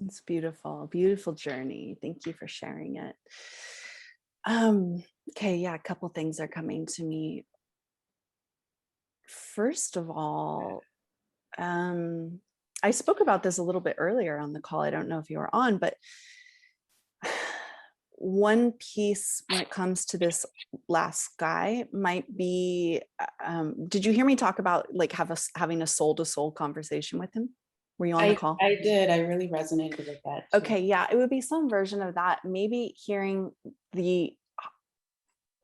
It's beautiful, beautiful journey. Thank you for sharing it. Okay, yeah, a couple things are coming to me. First of all, I spoke about this a little bit earlier on the call. I don't know if you were on, but one piece when it comes to this last guy might be, did you hear me talk about like having a soul to soul conversation with him? Were you on the call? I did. I really resonated with that too. Okay, yeah, it would be some version of that. Maybe hearing the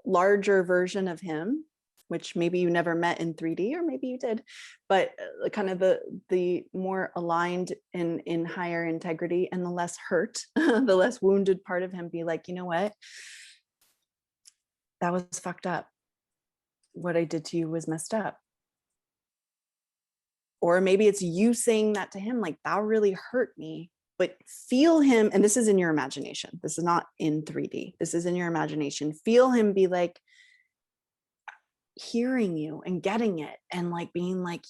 larger version of him, which maybe you never met in 3D, or maybe you did, but kind of the more aligned in higher integrity and the less hurt, the less wounded part of him be like, you know what? That was fucked up. What I did to you was messed up. Or maybe it's you saying that to him, like, that really hurt me, but feel him. And this is in your imagination. This is not in 3D. This is in your imagination. Feel him be like, hearing you and getting it and like being like,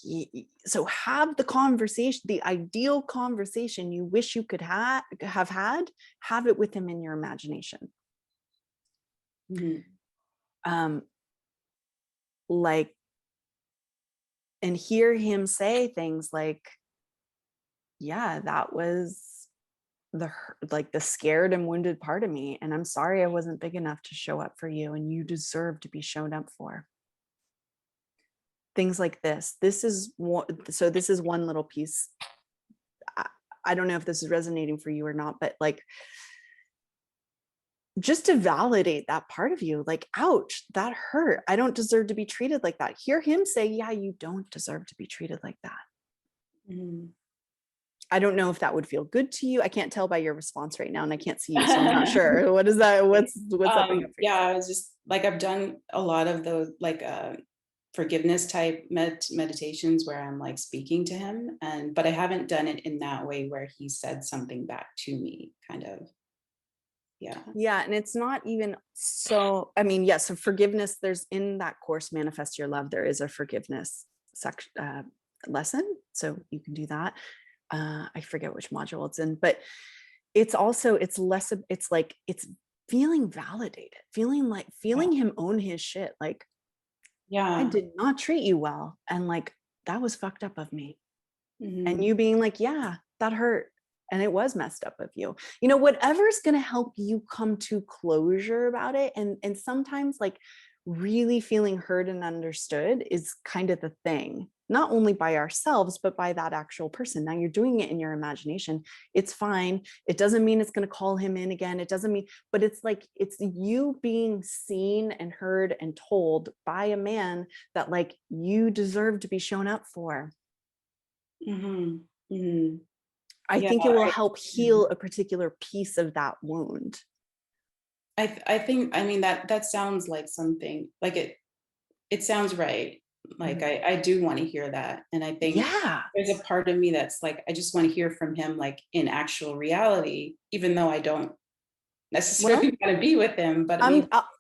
so have the conversation, the ideal conversation you wish you could have it with him in your imagination. Like, and hear him say things like, yeah, that was the scared and wounded part of me, and I'm sorry I wasn't big enough to show up for you, and you deserve to be shown up for. Things like this. This is one little piece. I don't know if this is resonating for you or not, but like, just to validate that part of you, like, ouch, that hurt. I don't deserve to be treated like that. Hear him say, yeah, you don't deserve to be treated like that. I don't know if that would feel good to you. I can't tell by your response right now, and I can't see you, so I'm not sure. What is that? What's that bring up for you? Yeah, I was just like, I've done a lot of those like forgiveness type meditations where I'm like speaking to him, but I haven't done it in that way where he said something back to me, kind of. Yeah, and it's not even so, I mean, yes, so forgiveness, there's in that course, Manifest Your Love, there is a forgiveness section, lesson, so you can do that. I forget which module it's in, but it's also, it's less, it's like, it's feeling validated, feeling him own his shit, like, I did not treat you well, and like, that was fucked up of me. And you being like, yeah, that hurt, and it was messed up of you, whatever's going to help you come to closure about it. And sometimes like really feeling heard and understood is kind of the thing, not only by ourselves, but by that actual person. Now you're doing it in your imagination. It's fine. It doesn't mean it's going to call him in again. It doesn't mean, but it's like, it's you being seen and heard and told by a man that like, you deserve to be shown up for. I think it will help heal a particular piece of that wound. I think, I mean, that sounds like something like it sounds right. Like I do want to hear that. And I think there's a part of me that's like, I just want to hear from him, like in actual reality, even though I don't necessarily want to be with him. But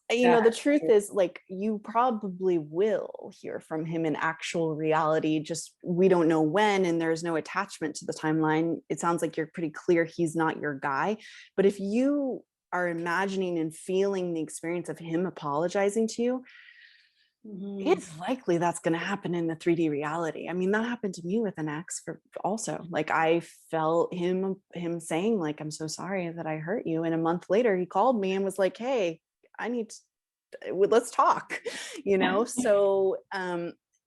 the truth is, like, you probably will hear from him in actual reality, just we don't know when, and there's no attachment to the timeline. It sounds like you're pretty clear he's not your guy. But if you are imagining and feeling the experience of him apologizing to you, it's likely that's going to happen in the 3D reality. I mean, that happened to me with an ex also. Like, I felt him saying like, I'm so sorry that I hurt you. And a month later he called me and was like, hey, let's talk, so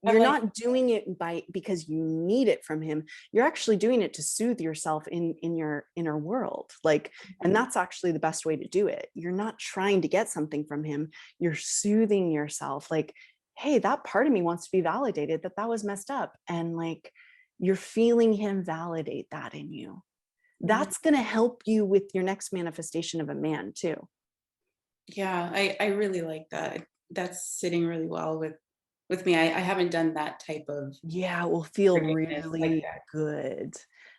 you're not doing it because you need it from him. You're actually doing it to soothe yourself in your inner world. Like, and that's actually the best way to do it. You're not trying to get something from him. You're soothing yourself. Like, hey, that part of me wants to be validated that was messed up. And like, you're feeling him validate that in you. That's going to help you with your next manifestation of a man too. Yeah, I really like that. That's sitting really well with me. I haven't done that type of it will feel really good.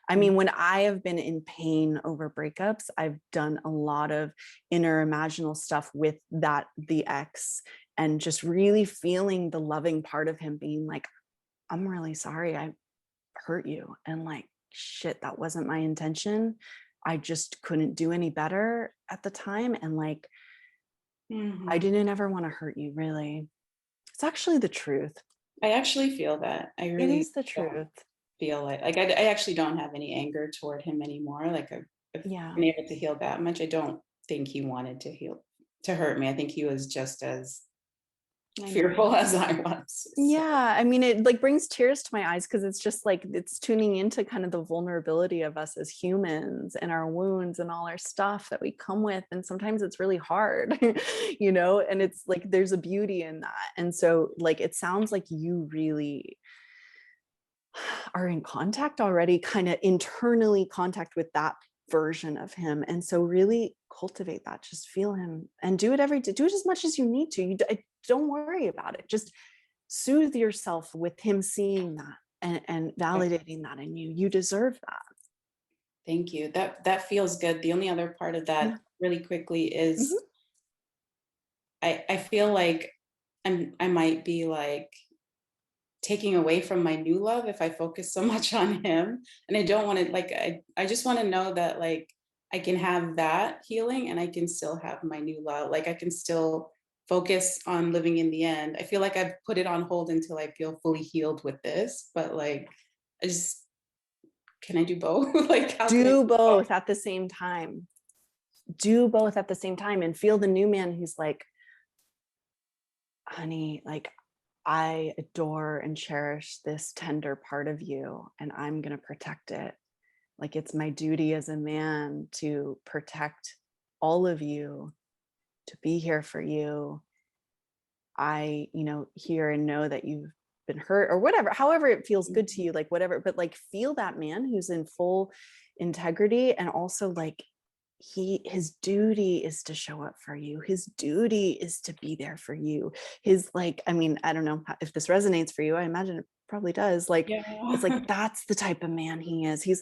I mean, when I have been in pain over breakups, I've done a lot of inner imaginal stuff with the ex, and just really feeling the loving part of him being like, I'm really sorry I hurt you, and like, shit, that wasn't my intention. I just couldn't do any better at the time. And like, I Mhm. didn't ever want to hurt you, really. It's actually the truth. I actually feel that. I It really is the don't truth. feel I actually don't have any anger toward him anymore. Like I've Yeah. been able to heal that much. I don't think he wanted to hurt me. I think he was just as I know. fearful as I was. So Yeah, I mean, it like brings tears to my eyes because it's just like it's tuning into kind of the vulnerability of us as humans and our wounds and all our stuff that we come with. And sometimes it's really hard, and it's like there's a beauty in that. And so, like, it sounds like you really are in contact already, kind of internally contact with that version of him. And so really cultivate that, just feel him and do it every day, do it as much as you need to. Don't worry about it. Just soothe yourself with him seeing that and validating that in you. You deserve that. thank you. That feels good. The only other part of Yeah. that really quickly is Mhm. I feel like I might be like taking away from my new love if I focus so much on him. And I don't want to like I just want to know that like I can have that healing and I can still have my new love. Like I can still focus on living in the end. I feel like I've put it on hold until I feel fully healed with this, but like I just can I do both? Like how can I Do do both? both at the same time. Do both at the same time and feel the new man who's like, honey, like I adore and cherish this tender part of you, and I'm going to protect it. Like it's my duty as a man to protect all of you, to be here for you. I, hear and know that you've been hurt or whatever, however it feels good to Mhm. you, like whatever, but like feel that man who's in full integrity and also like his duty is to show up for you. His duty is to be there for you. His like, I mean, I don't know if this resonates for you. I imagine it probably does. Like, Yeah. it's like that's the type of man he is. Yeah.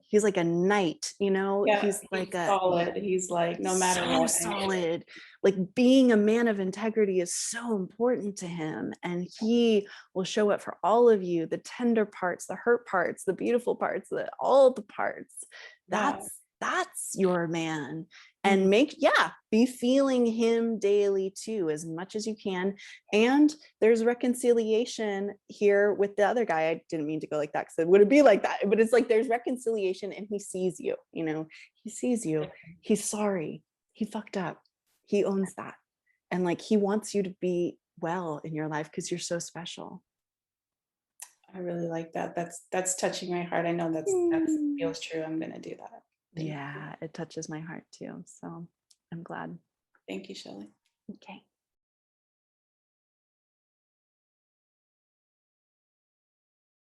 He's like a knight, Yeah. he's like He's a solid. He's like, no matter so what. solid. Like being a man of integrity is so important to him. And he will show up for all of you, the tender parts, the hurt parts, the beautiful parts, all the parts. Yeah. That's your man. Mhm. And be feeling him daily too, as much as you can. And there's reconciliation here with the other guy. I didn't mean to go like that because it wouldn't be like that, but it's like there's reconciliation and he sees you, he sees you. He's sorry. He fucked up. He owns that. And like he wants you to be well in your life because you're so special. I really like that. That's touching my heart. I know that's Mm. feels true. I'm gonna do that. Thank you. Yeah, it touches my heart too. So I'm glad. Thank you, Shelley. Okay.